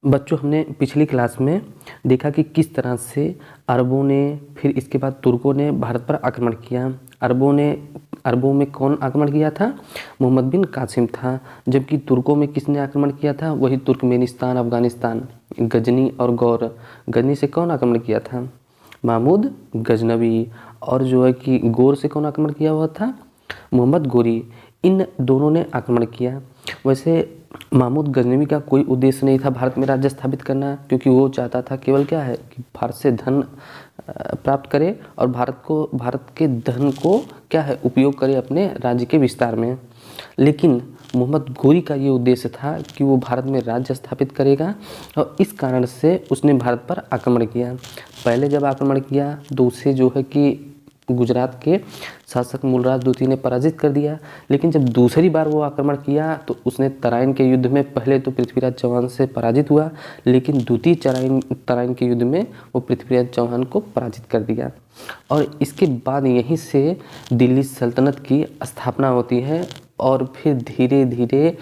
बच्चों, हमने पिछली क्लास में देखा कि किस तरह से अरबों ने, फिर इसके बाद तुर्कों ने भारत पर आक्रमण किया। अरबों में कौन आक्रमण किया था? मोहम्मद बिन कासिम था। जबकि तुर्कों में किसने आक्रमण किया था? वही तुर्कमेनिस्तान, अफगानिस्तान, गजनी और गौर। गजनी से कौन आक्रमण किया था? महमूद गजनवी। और जो है कि गौर से कौन आक्रमण किया हुआ था? मोहम्मद गोरी। इन दोनों ने आक्रमण किया। वैसे महमूद गजनवी का कोई उद्देश्य नहीं था भारत में राज्य स्थापित करना, क्योंकि वो चाहता था केवल क्या है कि भारत से धन प्राप्त करे और भारत के धन को क्या है उपयोग करे अपने राज्य के विस्तार में। लेकिन मोहम्मद गोरी का ये उद्देश्य था कि वो भारत में राज्य स्थापित करेगा और इस कारण से उसने भारत पर आक्रमण किया। पहले जब आक्रमण किया तो उसे जो है कि गुजरात के शासक मूलराज द्वितीय ने पराजित कर दिया। लेकिन जब दूसरी बार वो आक्रमण किया तो उसने तराइन के युद्ध में पहले तो पृथ्वीराज चौहान से पराजित हुआ, लेकिन द्वितीय तराइन के युद्ध में वो पृथ्वीराज चौहान को पराजित कर दिया। और इसके बाद यहीं से दिल्ली सल्तनत की स्थापना होती है और फिर धीरे धीरे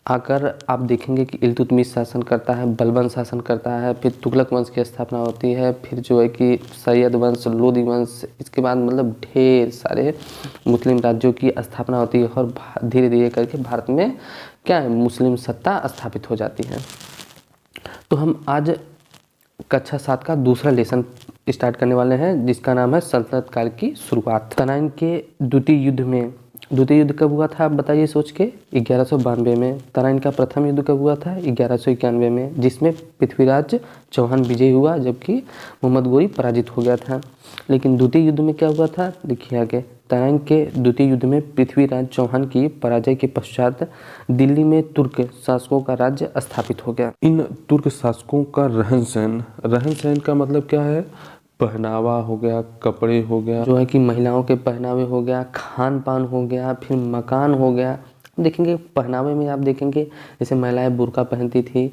आकर आप देखेंगे कि इल्तुतमिश शासन करता है, बलबन शासन करता है, फिर तुगलक वंश की स्थापना होती है, फिर जो है कि सैयद वंश, लोदी वंश, इसके बाद मतलब ढेर सारे मुस्लिम राज्यों की स्थापना होती है और धीरे धीरे करके भारत में क्या है मुस्लिम सत्ता स्थापित हो जाती है। तो हम आज कक्षा 7 का दूसरा लेसन स्टार्ट करने वाले हैं, जिसका नाम है सल्तनत काल की शुरुआत। तराइन के द्वितीय युद्ध कब हुआ था आप बताइए सोच के? 1192 में। तराइन का प्रथम युद्ध कब हुआ था? 1191 में, जिसमें पृथ्वीराज चौहान विजयी हुआ जबकि मोहम्मद गोरी पराजित हो गया था। लेकिन द्वितीय युद्ध में क्या हुआ था? देखिए आगे। तराइन के द्वितीय युद्ध में पृथ्वीराज चौहान की पराजय के पश्चात दिल्ली में तुर्क शासकों का राज्य स्थापित हो गया। इन तुर्क शासकों का रहन सहन का मतलब क्या है? पहनावा हो गया, कपड़े हो गया, जो है कि महिलाओं के पहनावे हो गया, खान पान हो गया, फिर मकान हो गया। देखेंगे पहनावे में आप देखेंगे जैसे महिलाएं बुर्का पहनती थी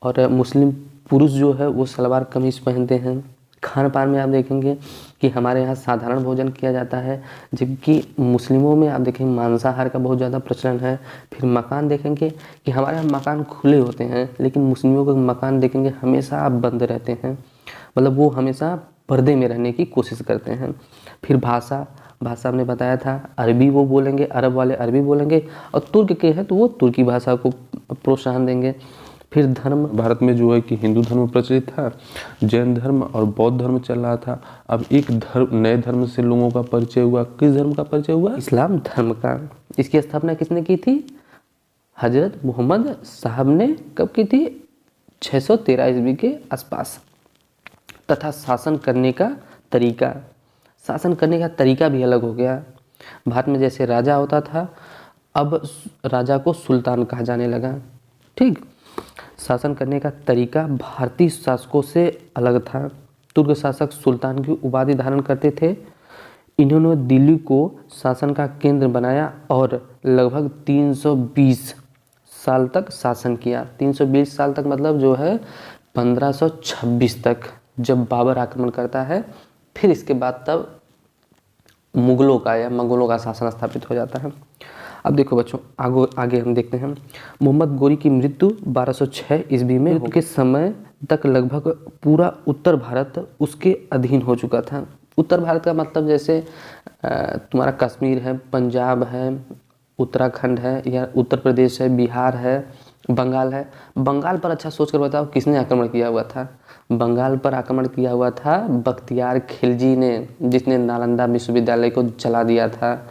और मुस्लिम पुरुष जो है वो सलवार कमीज पहनते हैं। खान पान में आप देखेंगे कि हमारे यहाँ साधारण भोजन किया जाता है, जबकि मुस्लिमों में आप देखेंगे मांसाहार का बहुत ज़्यादा प्रचलन है। फिर मकान देखेंगे कि हमारे यहाँ मकान खुले होते हैं, लेकिन मुस्लिमों के मकान देखेंगे हमेशा बंद रहते हैं, मतलब वो हमेशा पर्दे में रहने की कोशिश करते हैं। फिर भाषा हमने बताया था, अरबी वो बोलेंगे, अरब वाले अरबी बोलेंगे, और तुर्क के हैं तो वो तुर्की भाषा को प्रोत्साहन देंगे। फिर धर्म, भारत में जो है कि हिंदू धर्म प्रचलित था, जैन धर्म और बौद्ध धर्म चल रहा था। अब एक नए धर्म से लोगों का परिचय हुआ। किस धर्म का परिचय हुआ? इस्लाम धर्म का। इसकी स्थापना किसने की थी? हजरत मोहम्मद साहब ने। कब की थी? 613 ईस्वी के आसपास। तथा शासन करने का तरीका भी अलग हो गया। भारत में जैसे राजा होता था, अब राजा को सुल्तान कहा जाने लगा। ठीक, शासन करने का तरीका भारतीय शासकों से अलग था। तुर्क शासक सुल्तान की उपाधि धारण करते थे। इन्होंने दिल्ली को शासन का केंद्र बनाया और लगभग 320 साल तक शासन किया। 320 साल तक मतलब जो है 1526 तक, जब बाबर आक्रमण करता है, फिर इसके बाद तब मुगलों का शासन स्थापित हो जाता है। अब देखो बच्चों, आगे हम देखते हैं। मोहम्मद गोरी की मृत्यु 1206 ईस्वी में के समय तक लगभग पूरा उत्तर भारत उसके अधीन हो चुका था। उत्तर भारत का मतलब जैसे तुम्हारा कश्मीर है, पंजाब है, उत्तराखंड है, या उत्तर प्रदेश है, बिहार है, बंगाल है। बंगाल पर अच्छा सोच कर बताओ किसने आक्रमण किया हुआ था? बंगाल पर आक्रमण किया हुआ था बख्तियार खिलजी ने, जिसने नालंदा विश्वविद्यालय को जला दिया था।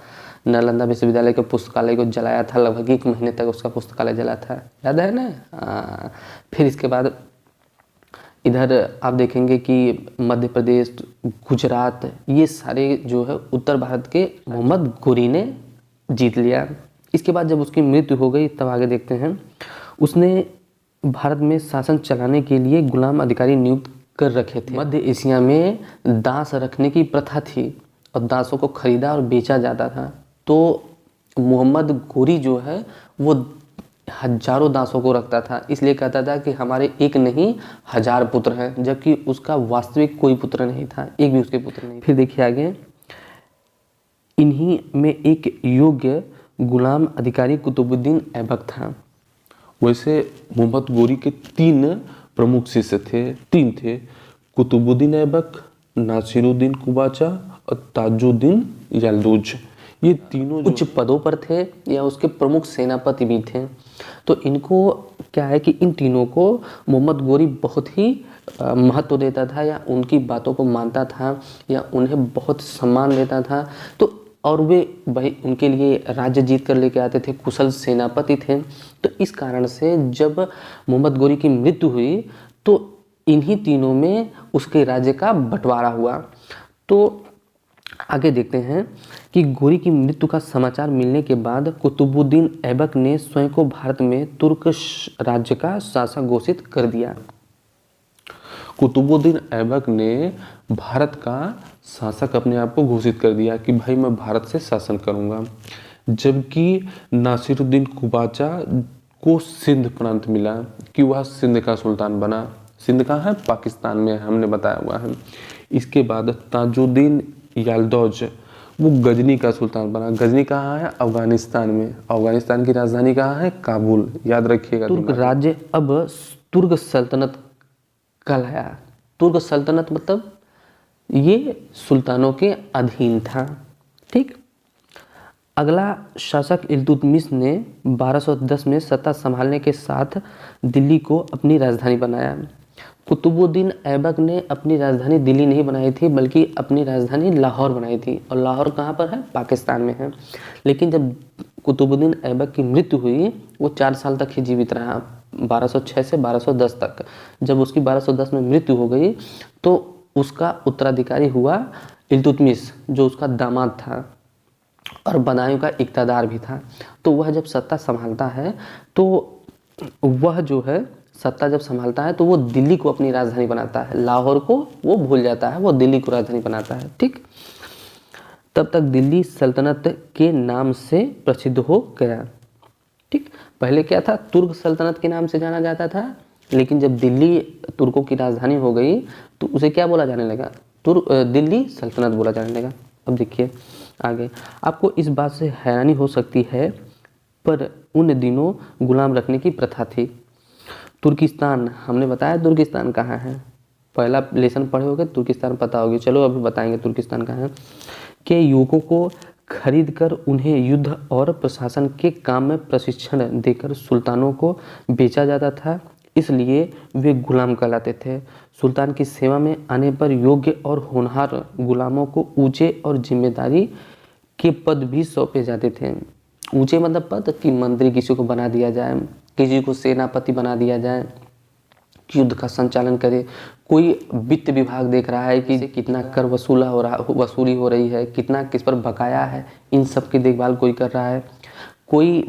नालंदा विश्वविद्यालय के पुस्तकालय को जलाया था, लगभग 1 महीने तक उसका पुस्तकालय जला था, याद है ना? फिर इसके बाद इधर आप देखेंगे कि मध्य प्रदेश, गुजरात, ये सारे जो है उत्तर भारत के मोहम्मद गोरी ने जीत लिया। इसके बाद जब उसकी मृत्यु हो गई तब आगे देखते हैं। उसने भारत में शासन चलाने के लिए गुलाम अधिकारी नियुक्त कर रखे थे। मध्य एशिया में दास रखने की प्रथा थी और दासों को खरीदा और बेचा जाता था। तो मोहम्मद गोरी जो है वो हजारों दासों को रखता था, इसलिए कहता था कि हमारे एक नहीं 1000 पुत्र हैं, जबकि उसका वास्तविक कोई पुत्र नहीं था, एक भी उसके पुत्र नहीं। फिर देखिए आगे, इन्हीं में एक योग्य गुलाम अधिकारी कुतुबुद्दीन ऐबक था। वैसे मोहम्मद गोरी के 3 प्रमुख शिष्य थे, 3 थे, कुतुबुद्दीन ऐबक, नासिरुद्दीन कुबाचा और ताजुद्दीन यल्दुज। ये तीनों उच्च पदों पर थे या उसके प्रमुख सेनापति भी थे। तो इनको क्या है कि इन तीनों को मोहम्मद गोरी बहुत ही महत्व देता था या उनकी बातों को मानता था या उन्हें बहुत सम्मान देता था। तो और वे भाई उनके लिए राज्य जीत कर लेके आते थे, कुशल सेनापति थे। तो इस कारण से जब मोहम्मद गोरी की मृत्यु हुई तो इन्हीं तीनों में उसके राज्य का बंटवारा हुआ। तो आगे देखते हैं कि गोरी की मृत्यु का समाचार मिलने के बाद कुतुबुद्दीन ऐबक ने स्वयं को भारत में तुर्क राज्य का शासक घोषित कर दिया। कुतुबुद्दीन ऐबक ने भारत का शासक अपने आप को घोषित कर दिया कि भाई मैं भारत से शासन करूंगा। जबकि नासिरुद्दीन कुबाचा को सिंध प्रांत मिला कि वह सिंध का सुल्तान बना। सिंध कहाँ है? पाकिस्तान में, हमने बताया हुआ है। इसके बाद ताजुद्दीन यल्दौज वो गजनी का सुल्तान बना। गजनी कहाँ है? अफगानिस्तान में। अफगानिस्तान की राजधानी कहाँ है? काबुल, याद रखिएगा। तुर्क राज्य अब तुर्क सल्तनत कहलाया। तुर्क सल्तनत मतलब ये सुल्तानों के अधीन था। ठीक। अगला शासक इल्तुतमिश ने 1210 में सत्ता संभालने के साथ दिल्ली को अपनी राजधानी बनाया। कुतुबुद्दीन ऐबक ने अपनी राजधानी दिल्ली नहीं बनाई थी बल्कि अपनी राजधानी लाहौर बनाई थी। और लाहौर कहाँ पर है? पाकिस्तान में है। लेकिन जब कुतुबुद्दीन ऐबक की मृत्यु हुई वो 4 साल तक ही जीवित रहा, 1206 से 1210 तक। जब उसकी 1210 में मृत्यु हो गई तो उसका उत्तराधिकारी हुआ इल्तुतमिश, जो उसका दामाद था और बदायूं का इक़्तिदार भी था। तो वह जब सत्ता संभालता है तो वह जो है सत्ता जब संभालता है तो वो दिल्ली को अपनी राजधानी बनाता है। लाहौर को वो भूल जाता है, वो दिल्ली को राजधानी बनाता है। ठीक। तब तक दिल्ली सल्तनत के नाम से प्रसिद्ध हो गया। ठीक। पहले क्या था? तुर्क सल्तनत के नाम से जाना जाता था, लेकिन जब दिल्ली तुर्कों की राजधानी हो गई तो उसे क्या बोला जाने लगा? दिल्ली सल्तनत बोला जाने लगा। अब देखिए आगे, आपको इस बात से हैरानी हो सकती है पर उन दिनों गुलाम रखने की प्रथा थी। तुर्किस्तान, हमने बताया तुर्किस्तान कहाँ है, पहला लेसन पढ़े होगे, तुर्किस्तान पता होगी। चलो अभी बताएंगे तुर्किस्तान कहाँ है। के युवकों को खरीद कर उन्हें युद्ध और प्रशासन के काम में प्रशिक्षण देकर सुल्तानों को बेचा जाता था, इसलिए वे गुलाम कहलाते थे। सुल्तान की सेवा में आने पर योग्य और होनहार गुलामों को ऊंचे और जिम्मेदारी के पद भी सौंपे जाते थे। ऊंचे मतलब पद कि मंत्री किसी को बना दिया जाए, किसी को सेनापति बना दिया जाए, युद्ध का संचालन करे। कोई वित्त विभाग देख रहा है कि कितना कर वसूली हो रही है, कितना किस पर बकाया है, इन सब की देखभाल कोई कर रहा है। कोई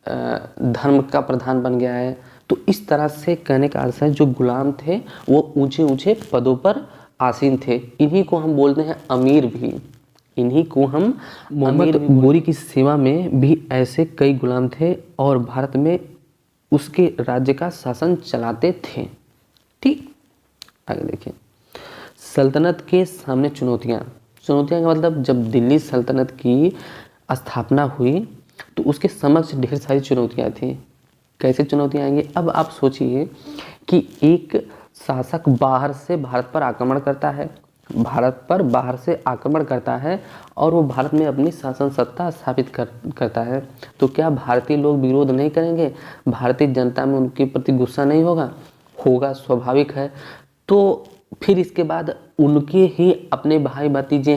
धर्म का प्रधान बन गया है। तो इस तरह से कहने का अर्थ है जो गुलाम थे वो ऊंचे ऊंचे पदों पर आसीन थे। इन्हीं को हम बोलते हैं अमीर भी। इन्हीं को हम मोहम्मद गोरी की सेवा में भी ऐसे कई गुलाम थे और भारत में उसके राज्य का शासन चलाते थे। ठीक। आगे देखिए, सल्तनत के सामने चुनौतियाँ का मतलब जब दिल्ली सल्तनत की स्थापना हुई तो उसके समक्ष ढेर सारी चुनौतियाँ थी। कैसे चुनौतियाँ आएंगी? अब आप सोचिए कि एक शासक बाहर से भारत पर आक्रमण करता है, और वो भारत में अपनी शासन सत्ता स्थापित करता है। तो क्या भारतीय लोग विरोध नहीं करेंगे? भारतीय जनता में उनके प्रति गुस्सा नहीं होगा, स्वाभाविक है। तो फिर इसके बाद उनके ही अपने भाई भतीजे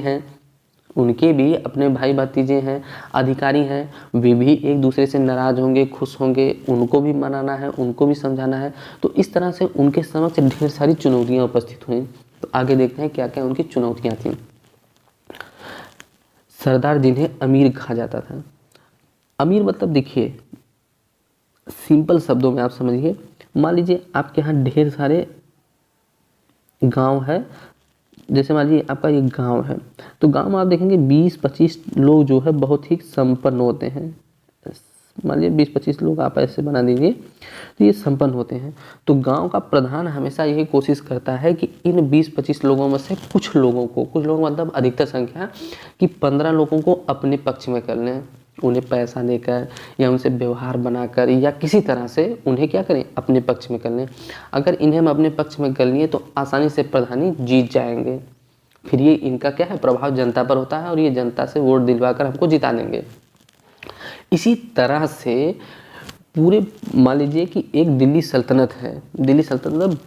हैं, अधिकारी हैं, वे भी एक दूसरे से नाराज होंगे, खुश होंगे, उनको भी मनाना है, उनको भी समझाना है। तो इस तरह से उनके समक्ष ढेर सारी चुनौतियाँ उपस्थित हुई। तो आगे देखते हैं क्या क्या उनकी चुनौतियाँ थीं। सरदार जिन्हें अमीर कहा जाता था। अमीर मतलब देखिए सिंपल शब्दों में आप समझिए, मान लीजिए आपके यहाँ ढेर सारे गांव है, जैसे मान लीजिए आपका एक गांव है, तो गांव में आप देखेंगे 20-25 लोग जो है बहुत ही संपन्न होते हैं। मान लीजिए 20-25 लोग आप ऐसे बना दीजिए तो ये संपन्न होते हैं। तो गांव का प्रधान हमेशा यही कोशिश करता है कि इन 20-25 लोगों में से कुछ लोग मतलब अधिकतर संख्या कि 15 लोगों को अपने पक्ष में कर लें, उन्हें पैसा देकर या उनसे व्यवहार बनाकर या किसी तरह से उन्हें क्या करें, अपने पक्ष में कर लें। अगर इन्हें हम अपने पक्ष में कर लिए तो आसानी से प्रधानी जीत जाएंगे। फिर ये इनका क्या है, प्रभाव जनता पर होता है और ये जनता से वोट दिलवा कर हमको जिता देंगे। इसी तरह से पूरे मान लीजिए कि एक दिल्ली सल्तनत है। दिल्ली सल्तनत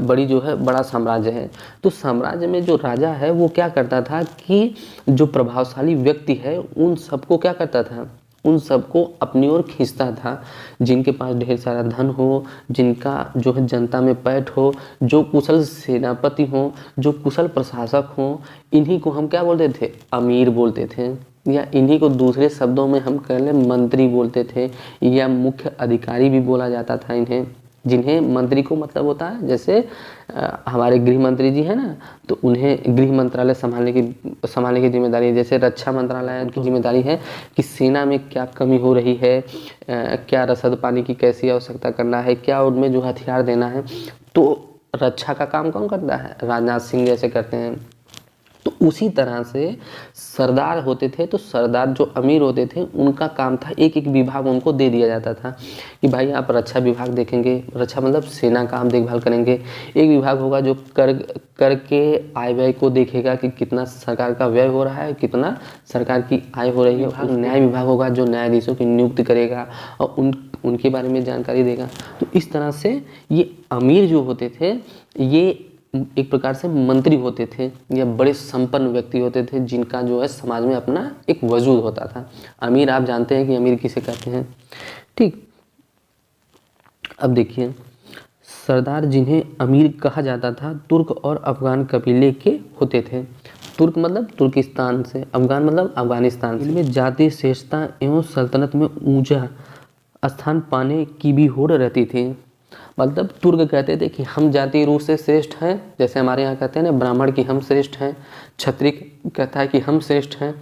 बड़ी जो है बड़ा साम्राज्य है। तो साम्राज्य में जो राजा है वो क्या करता था कि जो प्रभावशाली व्यक्ति है उन सबको क्या करता था, उन सबको अपनी ओर खींचता था। जिनके पास ढेर सारा धन हो, जिनका जो है जनता में पैठ हो, जो कुशल सेनापति हो, जो कुशल प्रशासक हो, इन्हीं को हम क्या बोलते थे, अमीर बोलते थे। या इन्हीं को दूसरे शब्दों में हम कह लें मंत्री बोलते थे या मुख्य अधिकारी भी बोला जाता था इन्हें। जिन्हें मंत्री को मतलब होता है जैसे हमारे गृह मंत्री जी हैं ना, तो उन्हें गृह मंत्रालय संभालने की जिम्मेदारी है। जैसे रक्षा मंत्रालय उनकी जिम्मेदारी है कि सेना में क्या कमी हो रही है, क्या रसद पानी की कैसी आवश्यकता करना है, क्या उनमें जो हथियार देना है। तो रक्षा का काम कौन करता है, राजनाथ सिंह जैसे करते हैं। तो उसी तरह से सरदार होते थे। तो सरदार जो अमीर होते थे उनका काम था एक एक विभाग उनको दे दिया जाता था कि भाई आप रक्षा विभाग देखेंगे, रक्षा मतलब सेना का हम देखभाल करेंगे। एक विभाग होगा जो कर के आय व्यय को देखेगा कि कितना सरकार का व्यय हो रहा है, कितना सरकार की आय हो रही है। न्याय विभाग होगा जो न्यायाधीशों की नियुक्ति करेगा और उनके बारे में जानकारी देगा। तो इस तरह से ये अमीर जो होते थे ये एक प्रकार से मंत्री होते थे या बड़े संपन्न व्यक्ति होते थे जिनका जो है समाज में अपना एक वजूद होता था। अमीर आप जानते हैं कि अमीर किसे कहते हैं, ठीक। अब देखिए सरदार जिन्हें अमीर कहा जाता था तुर्क और अफगान कबीले के होते थे। तुर्क मतलब तुर्किस्तान से, अफगान मतलब अफगानिस्तान से। इनमें जातीय श्रेष्ठता एवं सल्तनत में ऊंचा स्थान पाने की भी होड़ रहती थी। मतलब तुर्क कहते थे कि हम जातीय रूप से श्रेष्ठ हैं, जैसे हमारे यहाँ कहते हैं ना ब्राह्मण की हम श्रेष्ठ हैं, क्षत्रिय कहता है कि हम श्रेष्ठ हैं।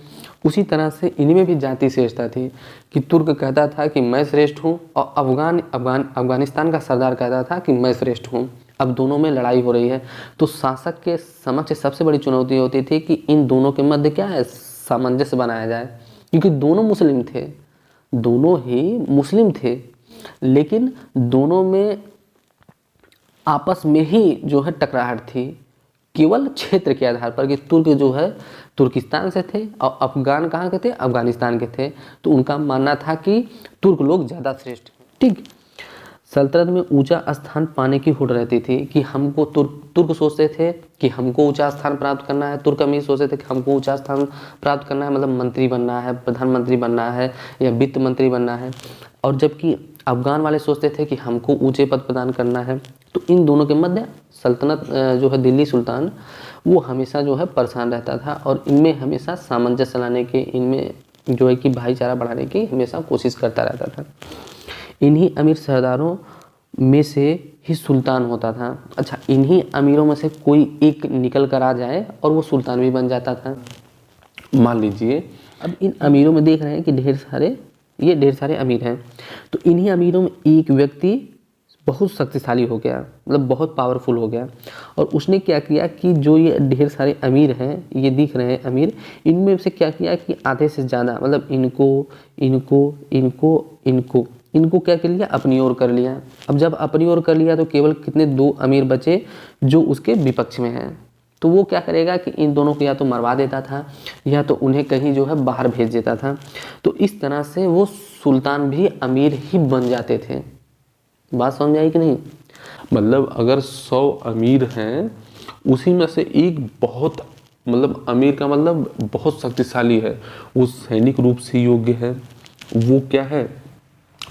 उसी तरह से इनमें भी जाति श्रेष्ठता थी कि तुर्क कहता था कि मैं श्रेष्ठ हूँ और अफगानिस्तान का सरदार कहता था कि मैं श्रेष्ठ हूँ। अब दोनों में लड़ाई हो रही है। तो शासक के समक्ष सबसे बड़ी चुनौती होती थी कि इन दोनों के मध्य क्या है, सामंजस्य बनाया जाए। क्योंकि दोनों मुस्लिम थे, दोनों ही मुस्लिम थे, लेकिन दोनों में आपस में ही जो है टकराहट थी केवल क्षेत्र के आधार पर कि तुर्क जो है तुर्किस्तान से थे और अफगान कहाँ के थे, अफगानिस्तान के थे। तो उनका मानना था कि तुर्क लोग ज़्यादा श्रेष्ठ हैं, ठीक। सल्तनत में ऊंचा स्थान पाने की होड़ रहती थी कि हमको तुर्क सोचते थे कि हमको ऊंचा स्थान प्राप्त करना है, तुर्क अमीर सोचते थे कि हमको ऊंचा स्थान प्राप्त करना है, मतलब मंत्री बनना है, प्रधानमंत्री बनना है या वित्त मंत्री बनना है। और जबकि अफगान वाले सोचते थे कि हमको ऊंचे पद प्रदान करना है। तो इन दोनों के मध्य सल्तनत जो है दिल्ली सुल्तान वो हमेशा जो है परेशान रहता था और इनमें हमेशा सामंजस्य लाने के, इनमें जो है कि भाईचारा बढ़ाने की हमेशा कोशिश करता रहता था। इन्हीं अमीर सरदारों में से ही सुल्तान होता था। अच्छा, इन्हीं अमीरों में से कोई एक निकल कर आ जाए और वो सुल्तान भी बन जाता था। मान लीजिए अब इन अमीरों में देख रहे हैं कि ढेर सारे अमीर हैं। तो इन्हीं अमीरों में एक व्यक्ति बहुत शक्तिशाली हो गया, मतलब बहुत पावरफुल हो गया। और उसने क्या किया कि जो ये ढेर सारे अमीर हैं, ये दिख रहे हैं अमीर, इनमें से क्या किया कि आधे से ज़्यादा मतलब इनको क्या कर लिया, अपनी ओर कर लिया। अब जब अपनी ओर कर लिया तो केवल कितने, 2 अमीर बचे जो उसके विपक्ष में हैं। तो वो क्या करेगा कि इन दोनों को या तो मरवा देता था या तो उन्हें कहीं जो है बाहर भेज देता था। तो इस तरह से वो सुल्तान भी अमीर ही बन जाते थे। बात समझ आई कि नहीं? मतलब अगर 100 अमीर हैं उसी में से एक बहुत मतलब अमीर का मतलब बहुत शक्तिशाली है, वो सैनिक रूप से योग्य है, वो क्या है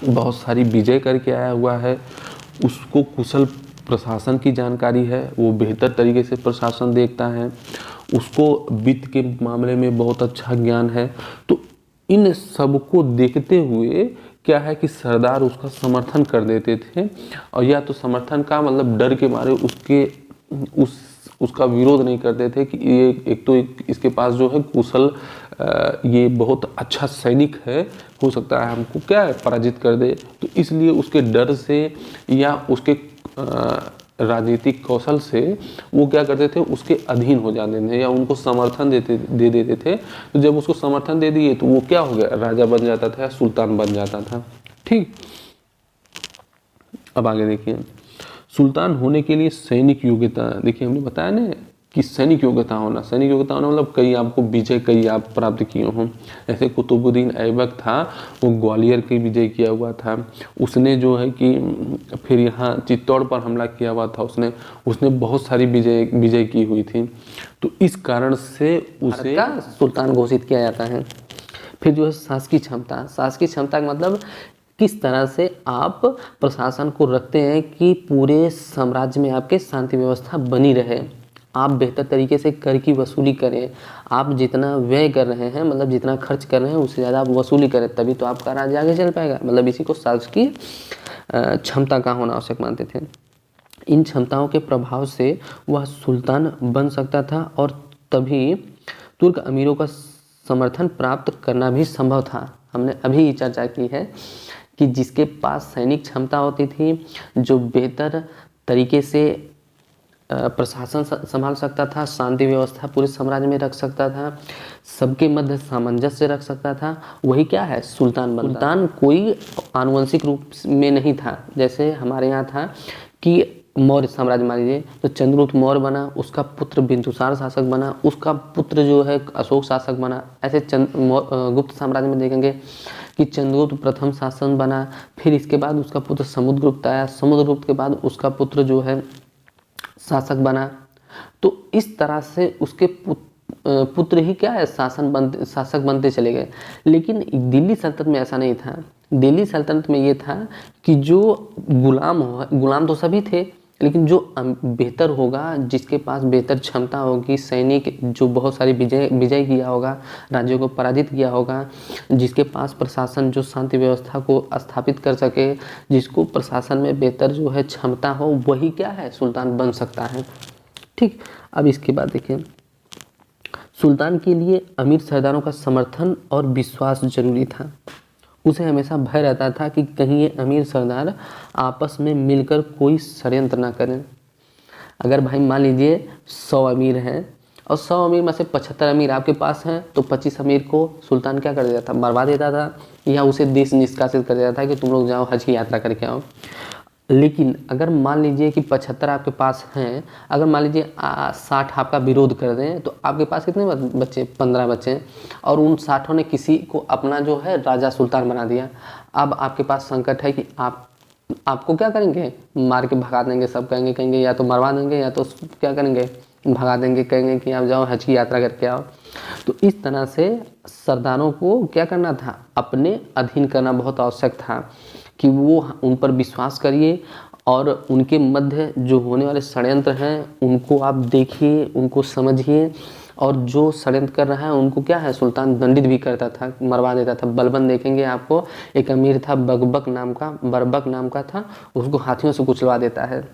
बहुत सारी विजय करके आया हुआ है, उसको कुशल प्रशासन की जानकारी है, वो बेहतर तरीके से प्रशासन देखता है, उसको वित्त के मामले में बहुत अच्छा ज्ञान है। तो इन सबको देखते हुए क्या है कि सरदार उसका समर्थन कर देते थे। और या तो समर्थन का मतलब डर के मारे उसका विरोध नहीं करते थे कि ये इसके पास जो है कुशल ये बहुत अच्छा सैनिक है, हो सकता है हमको क्या है पराजित कर दे। तो इसलिए उसके डर से या उसके राजनीतिक कौशल से वो क्या करते थे, उसके अधीन हो जाते थे या उनको समर्थन दे देते थे। तो जब उसको समर्थन दे दिए तो वो क्या हो गया, राजा बन जाता था या सुल्तान बन जाता था। ठीक, अब आगे देखिए, सुल्तान होने के लिए सैनिक योग्यता, देखिए हमने बताया ना कि सैनिक योग्यता होना, सैनिक योग्यता होना मतलब कई आपको विजय कई आप प्राप्त किए हों। ऐसे कुतुबुद्दीन ऐबक था, वो ग्वालियर की विजय किया हुआ था, उसने जो है कि फिर यहाँ चित्तौड़ पर हमला किया हुआ था, उसने बहुत सारी विजय की हुई थी। तो इस कारण से उसे सुल्तान घोषित किया जाता है। फिर जो है शासकीय क्षमता, शासकीय क्षमता का मतलब किस तरह से आप प्रशासन को रखते हैं कि पूरे साम्राज्य में आपके शांति व्यवस्था बनी रहे, आप बेहतर तरीके से कर की वसूली करें, आप जितना व्यय कर रहे हैं मतलब जितना खर्च कर रहे हैं उससे ज़्यादा आप वसूली करें, तभी तो आपका राज्य आगे चल पाएगा। मतलब इसी को शासकीय क्षमता का होना आवश्यक मानते थे। इन क्षमताओं के प्रभाव से वह सुल्तान बन सकता था और तभी तुर्क अमीरों का समर्थन प्राप्त करना भी संभव था। हमने अभी चर्चा की है कि जिसके पास सैनिक क्षमता होती थी, जो बेहतर तरीके से प्रशासन संभाल सकता था, शांति व्यवस्था पूरे साम्राज्य में रख सकता था, सबके मध्य सामंजस्य रख सकता था, वही क्या है, सुल्तान बनता। सुल्तान कोई आनुवंशिक रूप में नहीं था, जैसे हमारे यहाँ था कि मौर्य साम्राज्य मान लीजिए तो चंद्रगुप्त मौर्य बना, उसका पुत्र बिंदुसार शासक बना, उसका पुत्र जो है अशोक शासक बना। ऐसे गुप्त साम्राज्य में देखेंगे कि चंद्रगुप्त प्रथम शासक बना, फिर इसके बाद उसका पुत्र समुद्रगुप्त आया, समुद्रगुप्त के बाद उसका पुत्र जो है शासक बना। तो इस तरह से उसके पुत्र ही क्या है, शासक बनते चले गए। लेकिन दिल्ली सल्तनत में ऐसा नहीं था। दिल्ली सल्तनत में ये था कि जो गुलाम तो सभी थे, लेकिन जो बेहतर होगा, जिसके पास बेहतर क्षमता होगी, सैनिक जो बहुत सारी विजय किया होगा, राज्यों को पराजित किया होगा, जिसके पास प्रशासन जो शांति व्यवस्था को स्थापित कर सके, जिसको प्रशासन में बेहतर जो है क्षमता हो, वही क्या है, सुल्तान बन सकता है। ठीक, अब इसके बाद देखिए, सुल्तान के लिए अमीर सरदारों का समर्थन और विश्वास जरूरी था। उसे हमेशा भय रहता था कि कहीं ये अमीर सरदार आपस में मिलकर कोई षड्यंत्र ना करें। अगर भाई मान लीजिए 100 अमीर हैं और 100 अमीर में से 75 अमीर आपके पास हैं, तो 25 अमीर को सुल्तान क्या कर देता था, मरवा देता था, या उसे देश निष्कासित कर देता था कि तुम लोग जाओ हज की यात्रा करके आओ। लेकिन अगर मान लीजिए कि 75 आपके पास हैं, अगर मान लीजिए 60 आपका विरोध कर दें, तो आपके पास कितने बच्चे, 15 बच्चे, और उन 60 ने किसी को अपना जो है राजा सुल्तान बना दिया। अब आपके पास संकट है कि आपको क्या करेंगे, मार के भगा देंगे, सब कहेंगे या तो मरवा देंगे या तो क्या करेंगे, भगा देंगे, कहेंगे कि आप जाओ हज की यात्रा करके आओ। तो इस तरह से सरदारों को क्या करना था, अपने अधीन करना बहुत आवश्यक था कि वो उन पर विश्वास करिए और उनके मध्य जो होने वाले षड्यंत्र हैं उनको आप देखिए, उनको समझिए, और जो षड्यंत्र कर रहा है उनको क्या है, सुल्तान दंडित भी करता था, मरवा देता था। बलबन देखेंगे आपको, एक अमीर था बरबक नाम का था, उसको हाथियों से कुचलवा देता है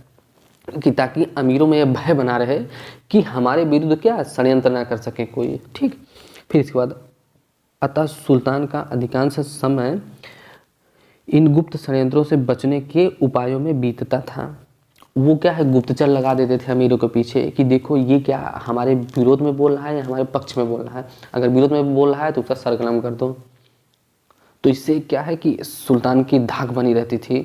कि ताकि अमीरों में यह भय बना रहे कि हमारे विरुद्ध क्या षड्यंत्र ना कर सके कोई। ठीक, फिर इसके बाद अतः सुल्तान का अधिकांश समय इन गुप्त षड्यंत्रों से बचने के उपायों में बीतता था। वो क्या है, गुप्तचर लगा देते थे अमीरों के पीछे कि देखो ये क्या हमारे विरोध में बोल रहा है या हमारे पक्ष में बोल रहा है, अगर विरोध में बोल रहा है तो उसका सरकलम कर दो। तो इससे क्या है कि सुल्तान की धाक बनी रहती थी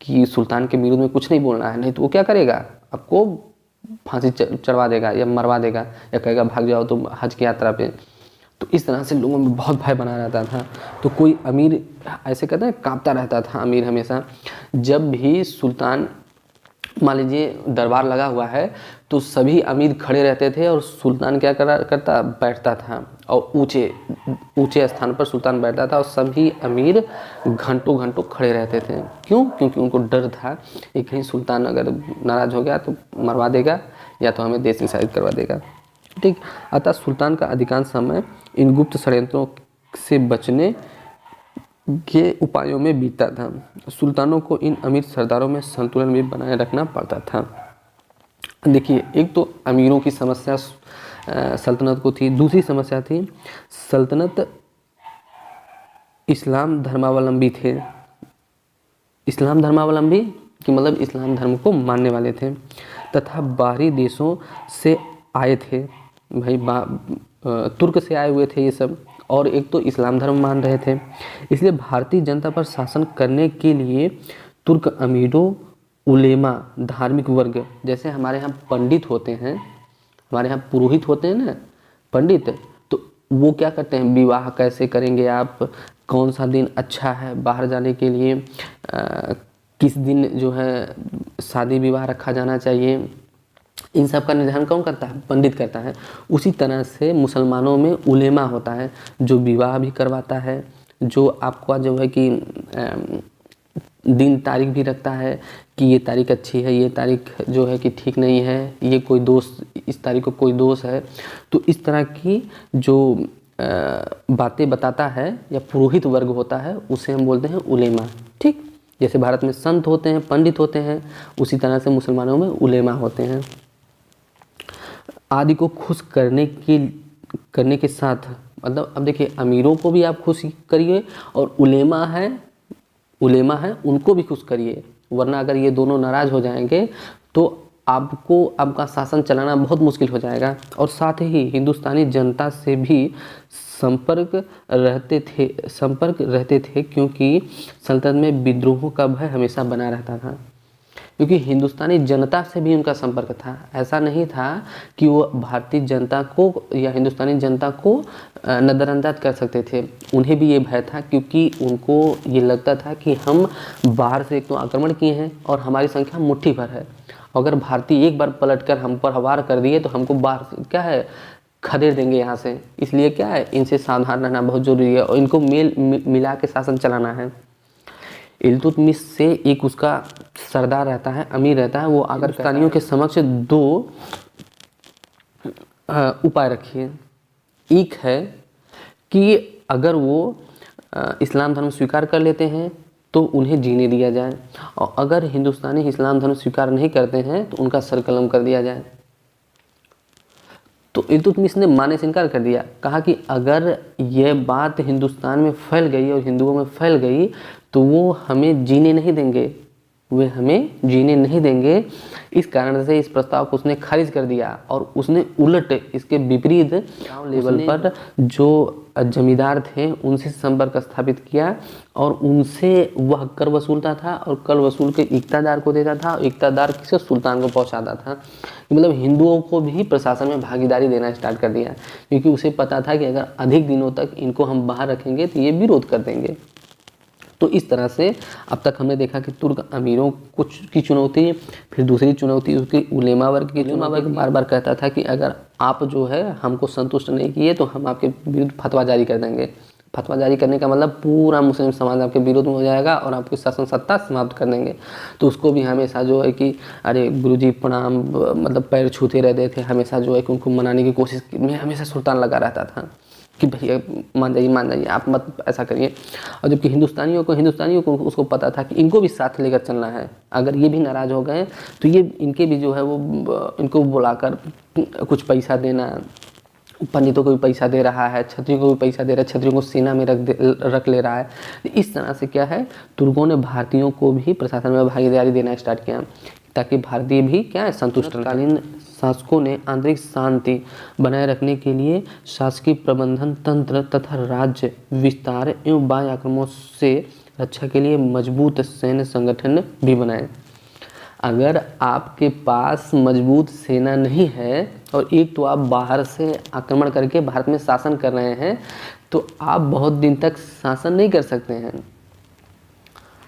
कि सुल्तान के विरोध में कुछ नहीं बोलना है, नहीं तो वो क्या करेगा, आपको फांसी चढ़वा देगा या मरवा देगा या कहेगा भाग जाओ तुम हज की यात्रा पे। तो इस तरह से लोगों में बहुत भय बना रहता था। तो कोई अमीर ऐसे कहते हैं कांपता रहता था अमीर हमेशा। जब भी सुल्तान मान लीजिए दरबार लगा हुआ है तो सभी अमीर खड़े रहते थे और सुल्तान क्या करता, बैठता था, और ऊंचे स्थान पर सुल्तान बैठता था और सभी अमीर घंटों खड़े रहते थे। क्यों? क्योंकि उनको डर था कि कहीं सुल्तान अगर नाराज़ हो गया तो मरवा देगा या तो हमें देश निषादित करवा देगा। ठीक, अतः सुल्तान का अधिकांश समय इन गुप्त षड्यंत्रों से बचने के उपायों में बीतता था। सुल्तानों को इन अमीर सरदारों में संतुलन भी बनाए रखना पड़ता था। देखिए, एक तो अमीरों की समस्या सल्तनत को थी, दूसरी समस्या थी सल्तनत इस्लाम धर्मावलंबी थे। इस्लाम धर्मावलंबी कि मतलब इस्लाम धर्म को मानने वाले थे, तथा बाहरी देशों से आए थे, भाई तुर्क से आए हुए थे ये सब, और एक तो इस्लाम धर्म मान रहे थे। इसलिए भारतीय जनता पर शासन करने के लिए तुर्क अमीरों, उलेमा, धार्मिक वर्ग, जैसे हमारे यहाँ पंडित होते हैं, हमारे यहाँ पुरोहित होते हैं ना पंडित, तो वो क्या करते हैं, विवाह कैसे करेंगे आप, कौन सा दिन अच्छा है बाहर जाने के लिए, किस दिन जो है शादी विवाह रखा जाना चाहिए, इन सब का निर्धारण कौन करता है, पंडित करता है। उसी तरह से मुसलमानों में उलेमा होता है जो विवाह भी करवाता है, जो आपका जो है कि दिन तारीख भी रखता है कि ये तारीख अच्छी है, ये तारीख जो है कि ठीक नहीं है, ये कोई दोष, इस तारीख को कोई दोष है। तो इस तरह की जो बातें बताता है या पुरोहित वर्ग होता है उसे हम बोलते हैं उलेमा। ठीक, जैसे भारत में संत होते हैं, पंडित होते हैं, उसी तरह से मुसलमानों में उलेमा होते हैं। आदि को खुश करने के साथ, मतलब अब देखिए अमीरों को भी आप खुश करिए और उलेमा है उनको भी खुश करिए, वरना अगर ये दोनों नाराज हो जाएंगे तो आपको आपका शासन चलाना बहुत मुश्किल हो जाएगा। और साथ ही हिंदुस्तानी जनता से भी संपर्क रहते थे क्योंकि सल्तनत में विद्रोहों का भय हमेशा बना रहता था, क्योंकि हिंदुस्तानी जनता से भी उनका संपर्क था। ऐसा नहीं था कि वो भारतीय जनता को या हिंदुस्तानी जनता को नज़रअंदाज कर सकते थे, उन्हें भी ये भय था, क्योंकि उनको ये लगता था कि हम बाहर से एक तो आक्रमण किए हैं और हमारी संख्या मुट्ठी भर है, अगर भारतीय एक बार पलटकर हम पर वार कर दिए तो हमको बाहर से क्या है खदेड़ देंगे यहाँ से। इसलिए क्या है, इनसे सावधान रहना बहुत ज़रूरी है और इनको मिला के शासन चलाना है। इल्तुतमिश से एक उसका सरदार रहता है, अमीर रहता है, वो आकर हिंदुस्तानियों के समक्ष दो उपाय रखिए। एक है कि अगर वो इस्लाम धर्म स्वीकार कर लेते हैं तो उन्हें जीने दिया जाए, और अगर हिंदुस्तानी इस्लाम धर्म स्वीकार नहीं करते हैं तो उनका सर कलम कर दिया जाए। तो इल्तुतमिश ने मानने से इनकार कर दिया, कहा कि अगर यह बात हिंदुस्तान में फैल गई और हिंदुओं में फैल गई तो वो हमें जीने नहीं देंगे, वे हमें जीने नहीं देंगे। इस कारण से इस प्रस्ताव को उसने खारिज कर दिया और उसने उलट इसके विपरीत गांव लेवल पर जो जमींदार थे उनसे संपर्क स्थापित किया और उनसे वह कर वसूलता था और कर वसूल के इक्तादार को देता था और इक्तादार किसे सुल्तान को पहुंचाता था। मतलब हिंदुओं को भी प्रशासन में भागीदारी देना स्टार्ट कर दिया, क्योंकि उसे पता था कि अगर अधिक दिनों तक इनको हम बाहर रखेंगे तो ये विरोध कर देंगे। तो इस तरह से अब तक हमने देखा कि तुर्क अमीरों कुछ की चुनौती, फिर दूसरी चुनौती उसकी उलेमा वर्ग की। उलेमा वर्ग बार बार कहता था कि अगर आप जो है हमको संतुष्ट नहीं किए तो हम आपके विरुद्ध फतवा जारी कर देंगे। फतवा जारी करने का मतलब पूरा मुस्लिम समाज आपके विरोध में हो जाएगा और आपकी शासन सत्ता समाप्त कर देंगे। तो उसको भी हमेशा जो है कि अरे गुरुजी प्रणाम, मतलब पैर छूते रहते थे, हमेशा जो है कि उनको मनाने की कोशिश में हमेशा सुल्तान लगा रहता था कि भैया मान जाइए आप मत ऐसा करिए। और जबकि हिंदुस्तानियों को उसको पता था कि इनको भी साथ लेकर चलना है, अगर ये भी नाराज़ हो गए तो ये इनके भी जो है वो इनको बुलाकर कुछ पैसा देना, पंडितों को भी पैसा दे रहा है, क्षत्रियों को भी पैसा दे रहा है, क्षत्रियों को सेना में रख ले रहा है। इस तरह से क्या है, तुर्कों ने भारतीयों को भी प्रशासन में भागीदारी देना स्टार्ट किया ताकि भारतीय भी क्या है संतुष्ट। कालीन शासकों ने आंतरिक शांति बनाए रखने के लिए शासकीय प्रबंधन तंत्र तथा राज्य विस्तार एवं बाह्य आक्रमणों से रक्षा के लिए मजबूत सैन्य संगठन भी बनाए। अगर आपके पास मजबूत सेना नहीं है और एक तो आप बाहर से आक्रमण करके भारत में शासन कर रहे हैं तो आप बहुत दिन तक शासन नहीं कर सकते हैं।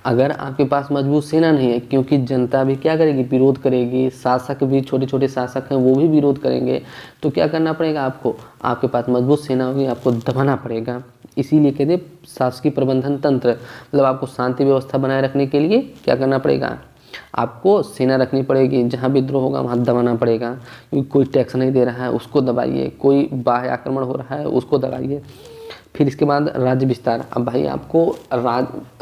अगर आपके पास मजबूत सेना नहीं है, क्योंकि जनता भी क्या करेगी, विरोध करेगी, शासक भी छोटे छोटे शासक हैं वो भी विरोध करेंगे, तो क्या करना पड़ेगा आपको, आपके पास मजबूत सेना होगी, आपको दबाना पड़ेगा। इसीलिए कहते हैं शासकीय प्रबंधन तंत्र, मतलब आपको शांति व्यवस्था बनाए रखने के लिए क्या करना पड़ेगा, आपको सेना रखनी पड़ेगी, जहाँ विद्रोह होगा वहाँ दबाना पड़ेगा, क्योंकि कोई टैक्स नहीं दे रहा है उसको दबाइए, कोई बाह्य आक्रमण हो रहा है उसको दबाइए। फिर इसके बाद राज्य विस्तार। अब भाई आपको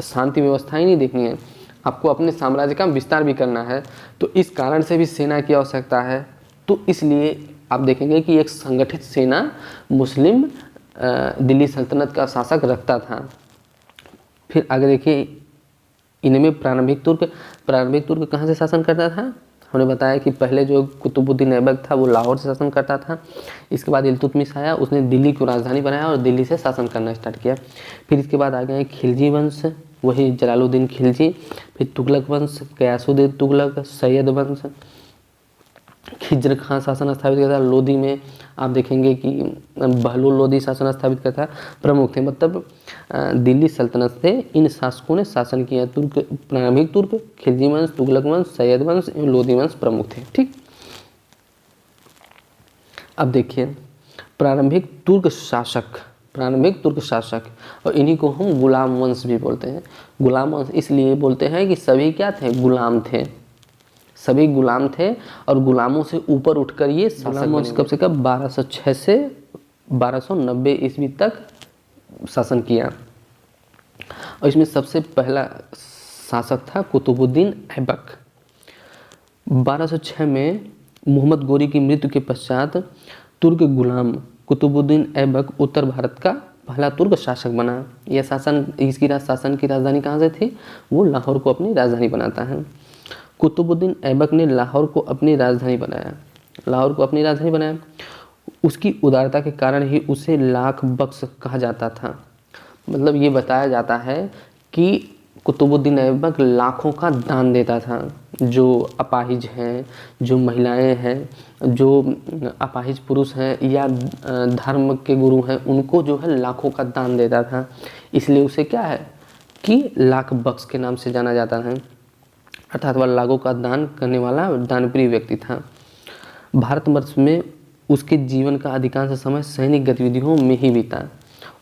शांति व्यवस्था ही नहीं देखनी है, आपको अपने साम्राज्य का विस्तार भी करना है, तो इस कारण से भी सेना की आवश्यकता है। तो इसलिए आप देखेंगे कि एक संगठित सेना मुस्लिम दिल्ली सल्तनत का शासक रखता था। फिर आगे देखिए, इनमें प्रारंभिक तुर्क प्रारंभिक तुर्क कहाँ से शासन करता था? हमने बताया कि पहले जो कुतुबुद्दीन ऐबक था वो लाहौर से शासन करता था। इसके बाद इल्तुतमिश आया, उसने दिल्ली को राजधानी बनाया और दिल्ली से शासन करना स्टार्ट किया। फिर इसके बाद आ गए खिलजी वंश, वही जलालुद्दीन खिलजी। फिर तुगलक वंश, गयासुद्दीन तुगलक, सैयद वंश, खिज्र खां शासन स्थापित किया था। लोधी में आप देखेंगे कि बहलुल लोधी शासन स्थापित करता प्रमुख थे, मतलब दिल्ली सल्तनत से इन शासकों ने शासन किया। तुर्क, प्रारंभिक तुर्क, खिलजी वंश, तुगलक वंश, सैयद वंश एवं लोधी वंश प्रमुख थे। ठीक, अब देखिए प्रारंभिक तुर्क शासक, और इन्हीं को हम गुलाम वंश भी बोलते हैं। गुलाम वंश इसलिए बोलते हैं कि सभी क्या थे? गुलाम थे, सभी गुलाम थे और गुलामों से ऊपर उठकर ये शासक वंश कब से कब 1206 से 1290 ईस्वी तक शासन किया। और इसमें सबसे पहला शासक था कुतुबुद्दीन ऐबक। 1206 में मोहम्मद गोरी की मृत्यु के पश्चात तुर्क गुलाम कुतुबुद्दीन ऐबक उत्तर भारत का पहला तुर्क शासक बना। यह शासन, इसकी शासन की राजधानी कहाँ से थी? वो लाहौर को अपनी राजधानी बनाता है। कुतुबुद्दीन ऐबक ने लाहौर को अपनी राजधानी बनाया। उसकी उदारता के कारण ही उसे लाख बख्श कहा जाता था। मतलब ये बताया जाता है कि कुतुबुद्दीन ऐबक लाखों का दान देता था। जो अपाहिज हैं, जो महिलाएं हैं, जो अपाहिज पुरुष हैं या धर्म के गुरु हैं, उनको जो है लाखों का दान देता था। इसलिए उसे क्या है कि लाख बख्श के नाम से जाना जाता है, अर्थात वह लाखों का दान करने वाला दानप्रिय व्यक्ति था। भारतवर्ष में उसके जीवन का अधिकांश समय सैनिक गतिविधियों में ही बीता।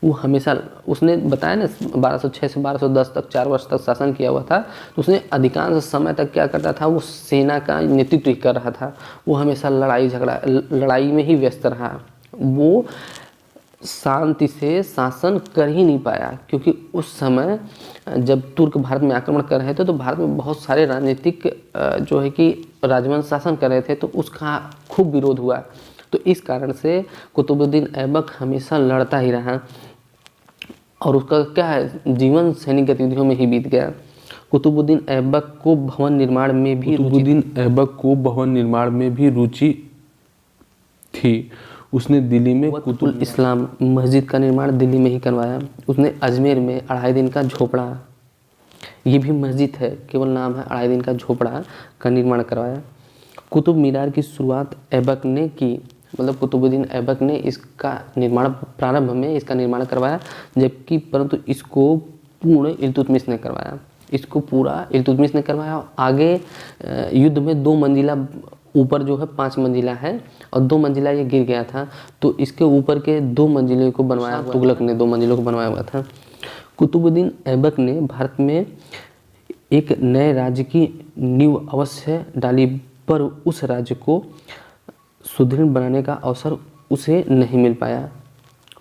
वो हमेशा, उसने बताया ना 1206 से 1210 तक 4 वर्ष तक शासन किया हुआ था, तो उसने अधिकांश समय तक क्या करता था? वो सेना का नेतृत्व कर रहा था। वो हमेशा लड़ाई में ही व्यस्त रहा। वो शांति से शासन कर ही नहीं पाया, क्योंकि उस समय जब तुर्क भारत में आक्रमण कर रहे थे तो भारत में बहुत सारे राजनीतिक जो है कि राजवंश शासन कर रहे थे, तो उसका खूब विरोध हुआ। तो इस कारण से कुतुबुद्दीन ऐबक हमेशा लड़ता ही रहा और उसका क्या है, जीवन सैनिक गतिविधियों में ही बीत गया। कुतुबुद्दीन ऐबक को भवन निर्माण में भी रुचि थी। उसने दिल्ली में कुतुब इस्लाम मस्जिद का निर्माण दिल्ली में ही करवाया। उसने अजमेर में 2.5 दिन का झोपड़ा, ये भी मस्जिद है, केवल नाम है, 2.5 दिन का झोपड़ा का निर्माण करवाया। कुतुब मीनार की शुरुआत ऐबक ने की, मतलब कुतुबुद्दीन ऐबक ने इसका निर्माण, प्रारंभ में इसका निर्माण करवाया, जबकि परंतु इसको पूर्ण इल्तुतमिश ने करवाया। आगे युद्ध में 2 मंजिला, ऊपर जो है 5 मंजिला है और 2 मंजिला ये गिर गया था, तो इसके ऊपर के 2 मंजिलों को बनवाया, तुगलक ने 2 मंजिलों को बनवाया हुआ था। कुतुबुद्दीन ऐबक ने भारत में एक नए राज्य की नींव अवश्य डाली, पर उस राज्य को सुदृढ़ बनाने का अवसर उसे नहीं मिल पाया।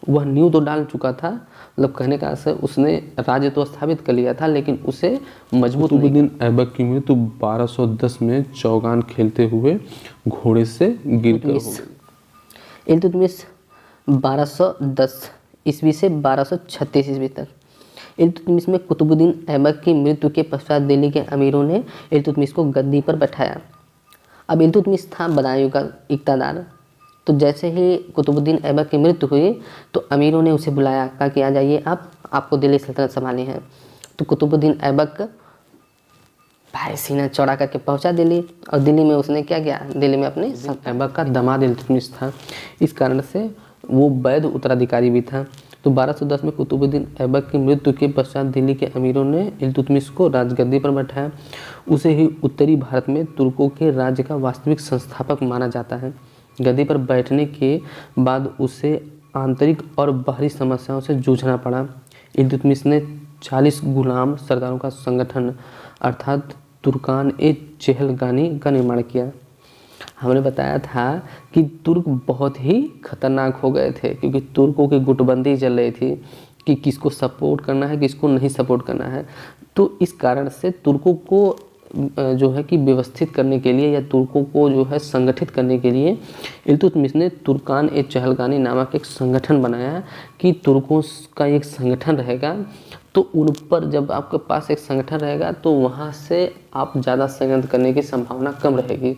वह नींव तो डाल चुका था, मतलब कहने का अर्थ है उसने राज्य तो स्थापित कर लिया था, लेकिन उसे मजबूत नहीं। कुतुबुद्दीन ऐबक की मृत्यु 1210 में चौगान खेलते हुए घोड़े से गिरकर हो गई। इल्तुतमिश 1210 ईस्वी से 1236 ईस्वी तक। इल्तुतमिश में कुतुबुद्दीन ऐबक की मृत्यु के पश्चात दिल्ली के अमीरों ने इल्तुतमिश को गद्दी पर बैठाया। अब इल्तुतमिश था बदायूं का इक़्तिदार, तो जैसे ही कुतुबुद्दीन ऐबक की मृत्यु हुई तो अमीरों ने उसे बुलाया, कहा कि आ जाइए, आपको दिल्ली सल्तनत संभालनी है। तो कुतुबुद्दीन ऐबक भाई सीना चौड़ा करके पहुंचा दिल्ली, और दिल्ली में उसने क्या किया, दिल्ली में अपने ऐबक का दामाद इल्तुतमिश था, इस कारण से वो वैध उत्तराधिकारी भी था। तो 1210 में कुतुबुद्दीन ऐबक की मृत्यु के पश्चात दिल्ली के अमीरों ने इल्तुतमिश को राजगद्दी पर बैठाया। उसे ही उत्तरी भारत में तुर्कों के राज्य का वास्तविक संस्थापक माना जाता है। गद्दी पर बैठने के बाद उसे आंतरिक और बाहरी समस्याओं से जूझना पड़ा। इल्तुतमिश ने 40 गुलाम सरदारों का संगठन अर्थात तुर्कान-ए-चेहलगानी का निर्माण किया। हमने बताया था कि तुर्क बहुत ही खतरनाक हो गए थे, क्योंकि तुर्कों की गुटबंदी चल रही थी कि किसको सपोर्ट करना है, किसको नहीं सपोर्ट करना है। तो इस कारण से तुर्कों को जो है कि व्यवस्थित करने के लिए या तुर्कों को जो है संगठित करने के लिए इल्तुतमिश ने तुर्कान-ए-चेहलगानी नामक एक संगठन बनाया कि तुर्कों का एक संगठन रहेगा तो उन पर जब आपके पास एक संगठन रहेगा तो वहाँ से आप ज़्यादा षड्यंत्र करने की संभावना कम रहेगी,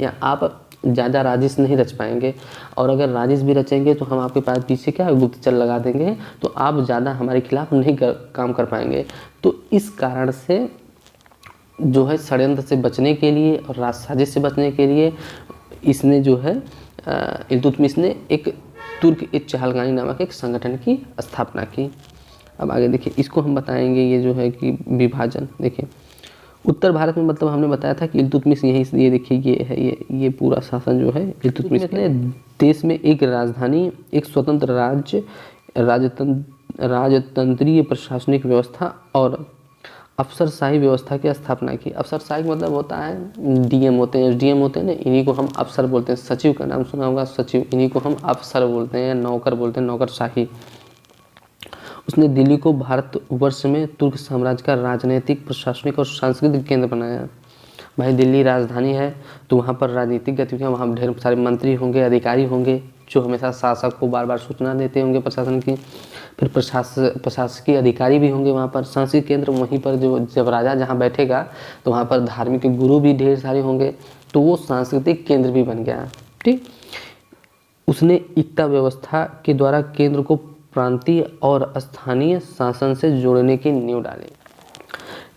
या आप ज़्यादा राजिश नहीं रच पाएंगे। और अगर राजिश भी रचेंगे तो हम आपके पास पीछे क्या गुप्तचर लगा देंगे, तो आप ज़्यादा हमारे खिलाफ नहीं काम कर पाएंगे। तो इस कारण से जो है षड्यंत्र से बचने के लिए और राज साजिश से बचने के लिए इसने जो है इल्तुतमिश ने एक तुर्क-ए-चहलगानी नामक एक संगठन की स्थापना की। अब आगे देखिए, इसको हम बताएंगे ये जो है कि विभाजन। देखिए उत्तर भारत में मतलब हमने बताया था कि इल्तुतमिश यही, ये देखिए ये है, ये पूरा शासन जो है इल्तुतमिश ने देश में एक राजधानी, एक स्वतंत्र राज्य, राजतंत्रीय प्रशासनिक व्यवस्था और अफसरशाही व्यवस्था की स्थापना की। अफसरशाही मतलब होता है डीएम होते हैं, एसडीएम होते हैं ना, इन्हीं को हम अफसर बोलते हैं। सचिव का नाम सुना होगा, सचिव, इन्हीं को हम अफसर बोलते हैं, नौकर बोलते हैं, नौकरशाही। उसने दिल्ली को भारतवर्ष में तुर्क साम्राज्य का राजनीतिक, प्रशासनिक और सांस्कृतिक केंद्र बनाया। भाई दिल्ली राजधानी है तो वहाँ पर राजनीतिक गतिविधियाँ, वहाँ ढेर सारे मंत्री होंगे, अधिकारी होंगे जो हमेशा शासक को बार बार सूचना देते होंगे प्रशासन की। फिर प्रशासकीय अधिकारी भी होंगे वहाँ पर। सांस्कृतिक केंद्र वहीं पर जो जब राजा जहाँ बैठेगा तो वहाँ पर धार्मिक गुरु भी ढेर सारे होंगे, तो वो सांस्कृतिक केंद्र भी बन गया। ठीक, उसने एकता व्यवस्था के द्वारा केंद्र को प्रांतीय और स्थानीय शासन से जोड़ने की नींव डाली।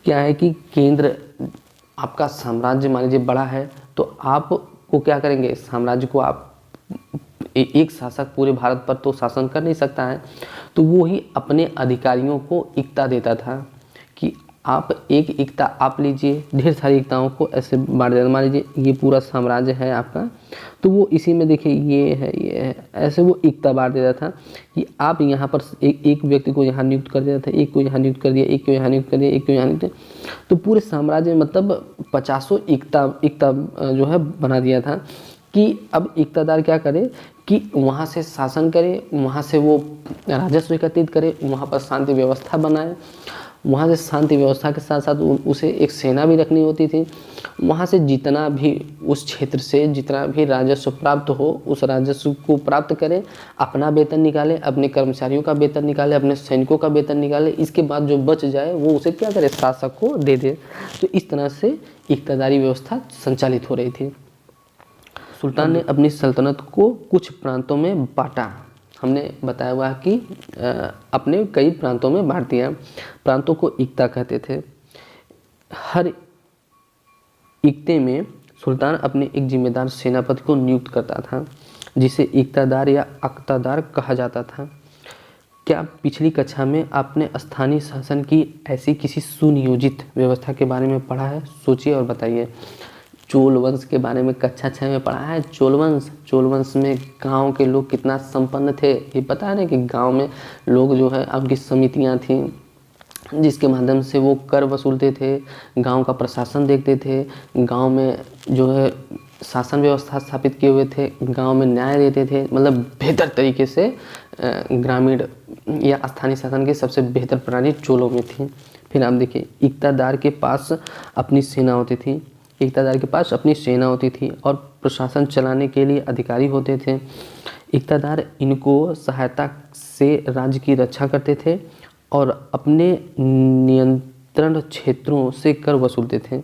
क्या है कि केंद्र आपका साम्राज्य मान लीजिए बड़ा है तो आपको क्या करेंगे, साम्राज्य को आप एक शासक पूरे भारत पर तो शासन कर नहीं सकता है, तो वो ही अपने अधिकारियों को एकता देता था कि आप एक एकता आप लीजिए, ढेर सारी एकताओं को ऐसे बांट देना। मान लीजिए ये पूरा साम्राज्य है आपका, तो वो इसी में देखिए ये है, ऐसे वो एकता बांट देता था कि आप यहाँ पर एक व्यक्ति को यहाँ नियुक्त कर देता था, एक को यहाँ नियुक्त कर दिया, एक को यहाँ नियुक्त कर दिया, एक को यहाँ नियुक्त, तो पूरे साम्राज्य में मतलब 50 एकता जो है बना दिया था कि अब एकतादार क्या करे कि वहाँ से शासन करे, वहाँ से वो राजस्व एकत्रित करे, वहाँ पर शांति व्यवस्था बनाए। वहाँ से शांति व्यवस्था के साथ साथ उसे एक सेना भी रखनी होती थी। वहाँ से जितना भी उस क्षेत्र से जितना भी राजस्व प्राप्त हो उस राजस्व को प्राप्त करे, अपना वेतन निकाले, अपने कर्मचारियों का वेतन निकाले, अपने सैनिकों का वेतन निकाले, इसके बाद जो बच जाए वो उसे क्या करे, शासक को दे दे। तो इस तरह से इक़्तिदारी व्यवस्था संचालित हो रही थी। सुल्तान ने अपनी सल्तनत को कुछ प्रांतों में बांटा। हमने बताया हुआ कि अपने कई प्रांतों में बांट दिया। प्रांतों को इक्ता कहते थे। हर इक्ते में सुल्तान अपने एक जिम्मेदार सेनापति को नियुक्त करता था, जिसे इक्तादार या अक्तादार कहा जाता था। क्या पिछली कक्षा में आपने स्थानीय शासन की ऐसी किसी सुनियोजित व्यवस्था के बारे में पढ़ा है? सोचिए और बताइए। चोल वंश के बारे में कक्षा 6 में पढ़ा है। चोल वंश में गांव के लोग कितना संपन्न थे, ये पता है ना कि गांव में लोग जो है आपकी समितियां थी जिसके माध्यम से वो कर वसूलते थे, गांव का प्रशासन देखते थे, गांव में जो है शासन व्यवस्था स्थापित किए हुए थे, गांव में न्याय देते थे। मतलब बेहतर तरीके से ग्रामीण या स्थानीय शासन की सबसे बेहतर प्रणाली चोलों में थी। फिर आप देखिए, इक़्तिदार के पास अपनी सेना होती थी, इक़्तिदार के पास अपनी सेना होती थी और प्रशासन चलाने के लिए अधिकारी होते थे। इक़्तिदार इनको सहायता से राज्य की रक्षा करते थे और अपने नियंत्रण क्षेत्रों से कर वसूलते थे।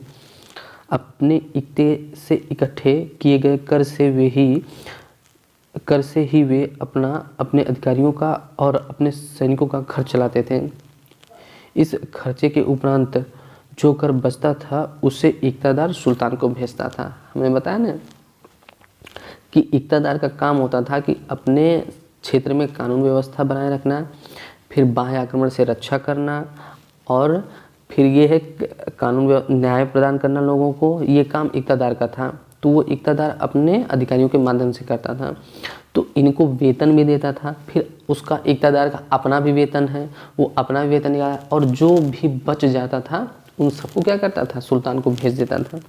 अपने इक्ते से इकट्ठे किए गए कर से ही वे अपने अधिकारियों का और अपने सैनिकों का खर्च चलाते थे। इस खर्चे के उपरांत जो कर बचता था उसे इक़्तिदार सुल्तान को भेजता था। हमें बताया ना कि इक़्तिदार का काम होता था कि अपने क्षेत्र में कानून व्यवस्था बनाए रखना, फिर बाह्य आक्रमण से रक्षा करना, और फिर ये है कानून न्याय प्रदान करना लोगों को। ये काम इक़्तिदार का था। तो वो इक़्तिदार अपने अधिकारियों के माध्यम से करता था। तो इनको वेतन भी देता था। फिर उसका इक़्तिदार का अपना भी वेतन है, वो अपना भी वेतन निकाला, और जो भी बच जाता था उन सबको क्या करता था, सुल्तान को भेज देता था।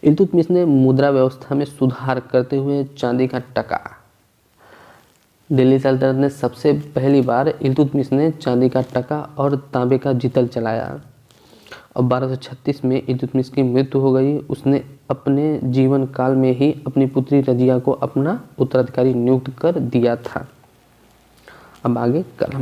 इल्तुतमिश ने मुद्रा व्यवस्था में सुधार करते हुए चांदी का टका, दिल्ली सल्तनत ने सबसे पहली बार इल्तुतमिश ने चांदी का टका और तांबे का जितल चलाया। और 1236 में इल्तुतमिश की मृत्यु हो गई। उसने अपने जीवन काल में ही अपनी पुत्री रजिया को अपना उत्तराधिकारी नियुक्त कर दिया था। अब आगे कल हम